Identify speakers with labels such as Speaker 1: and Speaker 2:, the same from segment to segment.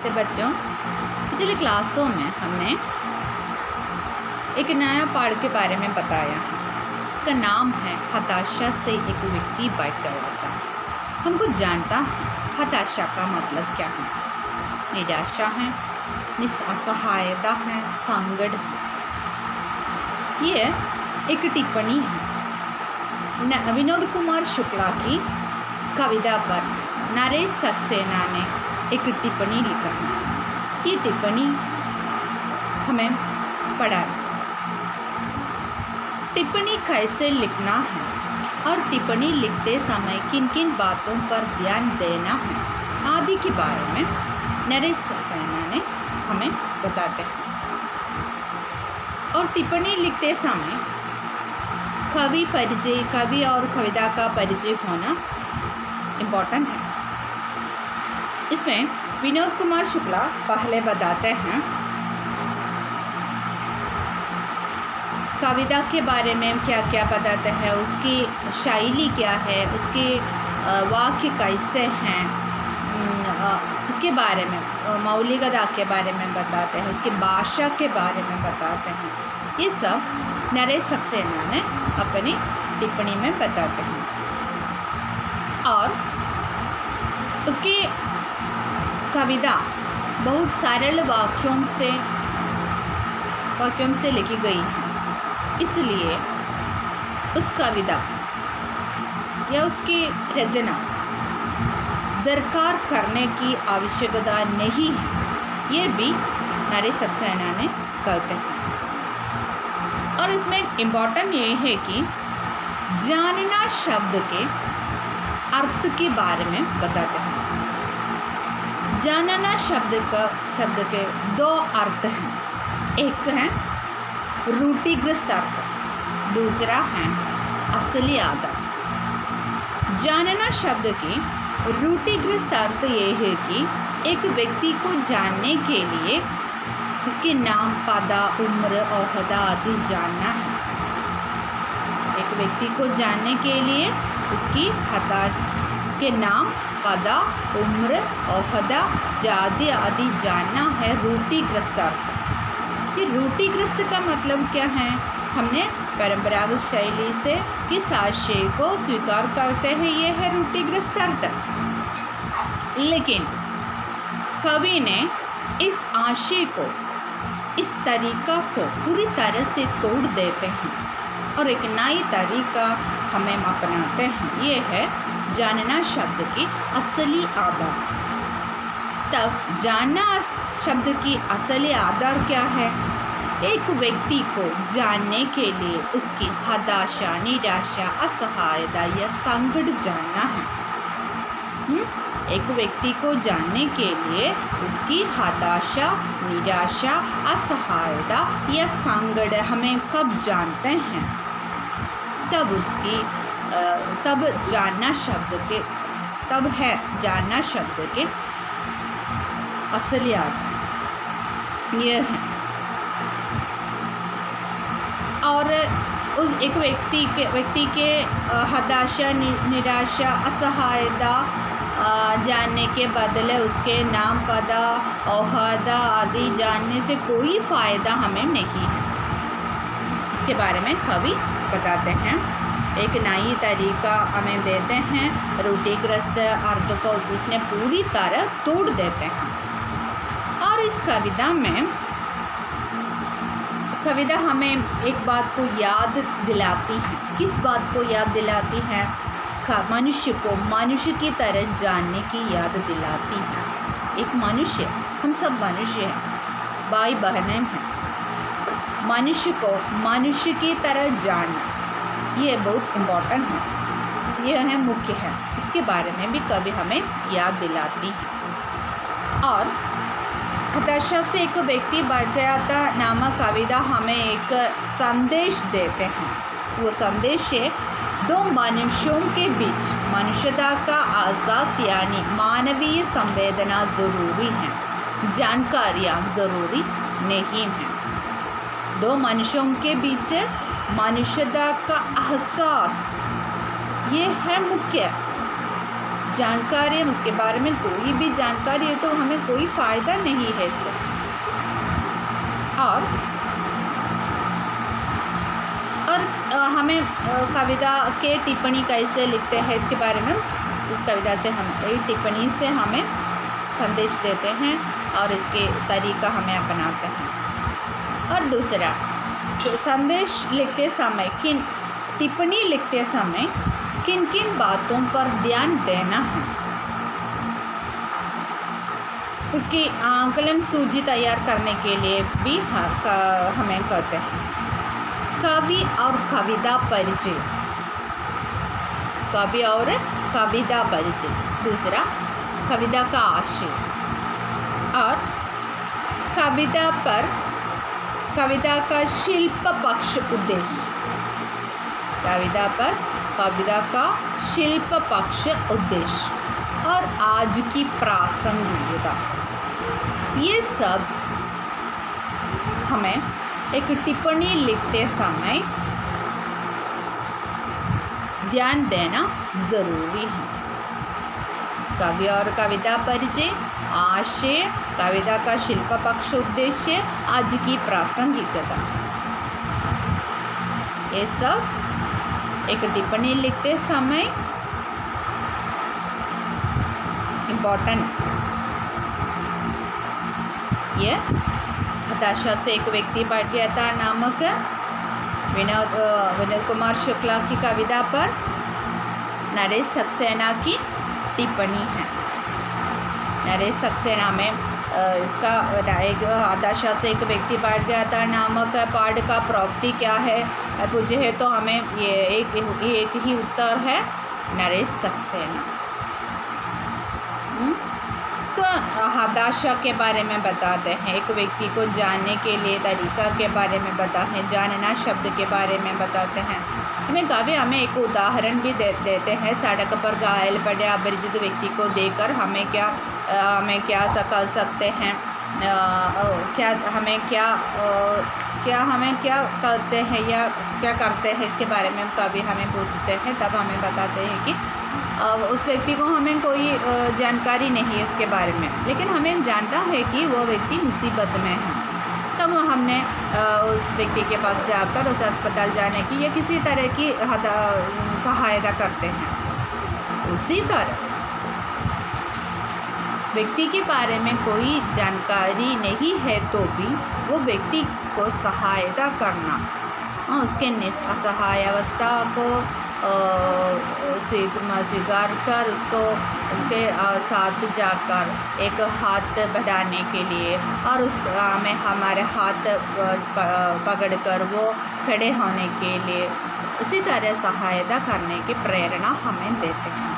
Speaker 1: नमस्ते बच्चों। पिछले क्लासों में हमने एक नया पाठ के बारे में बताया है। इसका नाम है हताशा से एक व्यक्ति बैठ कर रहता है। हमको जानता है हताशा का मतलब क्या है। निराशा है, असहायता है, संकट है। ये एक टिप्पणी है विनोद कुमार शुक्ला की कविता पर नरेश सक्सेना ने एक टिप्पणी लिखा है। ये टिप्पणी हमें पढ़ा। टिप्पणी कैसे लिखना है और टिप्पणी लिखते समय किन किन बातों पर ध्यान देना है आदि के बारे में नरेश सक्सेना ने हमें बताते हैं। और टिप्पणी लिखते समय कवि और कविता का परिचय होना इम्पोर्टेंट है। इसमें विनोद कुमार शुक्ला पहले बताते हैं कविता के बारे में क्या क्या बताते हैं, उसकी शैली क्या है, उसके वाक्य कैसे हैं, उसके बारे में मौलिकता के बारे में बताते हैं, उसकी भाषा के बारे में बताते हैं। ये सब नरेश सक्सेना ने अपनी टिप्पणी में बताते हैं। और उसकी कविता बहुत सरल वाक्यों से लिखी गई है, इसलिए उस कविता या उसकी रचना दरकार करने की आवश्यकता नहीं है, ये भी नरेश सक्सेना ने कहते हैं। और इसमें इम्पोर्टेंट ये है कि जानना शब्द के अर्थ के बारे में बताते हैं। जानना शब्द के दो अर्थ हैं। एक है रूढ़िग्रस्त अर्थ, दूसरा है असली आदर। जानना शब्द की रूढ़िग्रस्त अर्थ ये है कि एक व्यक्ति को जानने के लिए उसके नाम, पदा, उम्र, ओहदा आदि जानना है। एक व्यक्ति को जानने के लिए उसके नाम, पदा, उम्र, ओहदा, जाति आदि जानना है रूढ़िग्रस्त अर्थ। ये रूढ़िग्रस्त का मतलब क्या है? हमने परंपरागत शैली से किस आशय को स्वीकार करते हैं, ये है रूढ़िग्रस्त अर्थ। लेकिन कवि ने इस आशय को, इस तरीका को पूरी तरह से तोड़ देते हैं और एक नई तरीका हमें अपनाते हैं। ये है जानना शब्द की असली आधार। तब जानना शब्द की असली आधार क्या है? एक व्यक्ति को जानने के लिए उसकी हताशा, निराशा, असहायता या संकट जानना है। एक व्यक्ति को जानने के लिए उसकी हताशा, निराशा, असहायता या संकट हमें कब जानते हैं? तब जानना शब्द के असली अर्थ ये है। और उस एक व्यक्ति के हताशा, निराशा, असहायता जानने के बदले उसके नाम, पदा, ओहदा आदि जानने से कोई फ़ायदा हमें नहीं है। इसके बारे में कवि बताते हैं, एक नई तरीका हमें देते हैं, रूढ़िग्रस्त अर्थ को उसने पूरी तरह तोड़ देते हैं। और इस कविता हमें एक बात को याद दिलाती है। किस बात को याद दिलाती है? मनुष्य की तरह जानने की याद दिलाती है। एक मनुष्य, हम सब मनुष्य हैं, भाई बहनें हैं। मनुष्य को मनुष्य की तरह जानना ये बहुत इम्पोर्टेंट है, ये है मुख्य है। इसके बारे में भी कभी हमें याद दिलाती है। और हताशा से एक व्यक्ति बढ़ गया था नामक कविता हमें एक संदेश देते हैं। वो संदेश है, दो मनुष्यों के बीच मनुष्यता का एहसास यानी मानवीय संवेदना ज़रूरी है, जानकारियाँ ज़रूरी नहीं हैं। दो मनुष्यों के बीच मनुष्यता का एहसास ये है मुख्य। जानकारी, उसके बारे में कोई भी जानकारी है तो हमें कोई फ़ायदा नहीं है इससे। और हमें कविता के टिप्पणी कैसे लिखते हैं इसके बारे में, इस कविता से हम टिप्पणी से हमें संदेश देते हैं और इसके तरीका हमें अपनाते हैं। और दूसरा, संदेश लिखते समय टिप्पणी लिखते समय किन किन बातों पर ध्यान देना है, उसकी आकलन सूची तैयार करने के लिए भी हमें कहते हैं। कवि और कविता परिचय, कवि और कविता परिचय। दूसरा, कविता का आशय और कविता का शिल्प पक्ष उद्देश्य, कविता पर कविता का शिल्प पक्ष उद्देश्य और आज की प्रासंगिकता, ये सब हमें एक टिप्पणी लिखते समय ध्यान देना ज़रूरी है। कवि और कविता परिचय, आशय, कविता का शिल्प पक्ष उद्देश्य, आज की प्रासंगिकता, ये सब एक टिप्पणी लिखते समय इम्पोर्टेंट। ये हताशा से एक व्यक्ति बैठ गया था नामक विनोद कुमार शुक्ला की कविता पर नरेश सक्सेना की टिप्पणी है। नरेश सक्सेना में इसका हताशा से एक व्यक्ति बैठ गया था नामक पाठ का प्रोक्ति क्या है पूछे है तो हमें ये एक ही उत्तर है, नरेश सक्सेना। हताशा के बारे में बताते हैं, एक व्यक्ति को जानने के लिए तरीका के बारे में बताते हैं, जानना शब्द के बारे में बताते हैं। इसमें कवि हमें एक उदाहरण भी देते हैं। सड़क पर घायल पड़े अपरिचित व्यक्ति को देखकर हमें क्या कर सकते हैं, हमें क्या करते हैं या क्या करते हैं, इसके बारे में कवि हमें पूछते हैं। तब हमें बताते हैं कि उस व्यक्ति को हमें कोई जानकारी नहीं है इसके बारे में, लेकिन हमें जानता है कि वो व्यक्ति मुसीबत में है। तब हमने उस व्यक्ति के पास जाकर उस अस्पताल जाने की या किसी तरह की सहायता करते हैं। उसी तरह व्यक्ति के बारे में कोई जानकारी नहीं है तो भी वो व्यक्ति को सहायता करना, उसके असहाय अवस्था को स्वीकार कर उसके साथ जाकर एक हाथ बढ़ाने के लिए और हमें हमारे हाथ पकड़कर वो खड़े होने के लिए इसी तरह सहायता करने की प्रेरणा हमें देते हैं।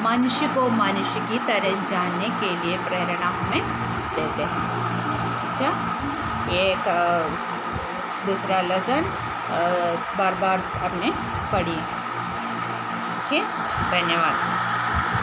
Speaker 1: मनुष्य को मनुष्य की तरह जानने के लिए प्रेरणा हमें देते हैं। अच्छा, ये एक दूसरा लेसन बार बार आपने पढ़ी। ओके, धन्यवाद।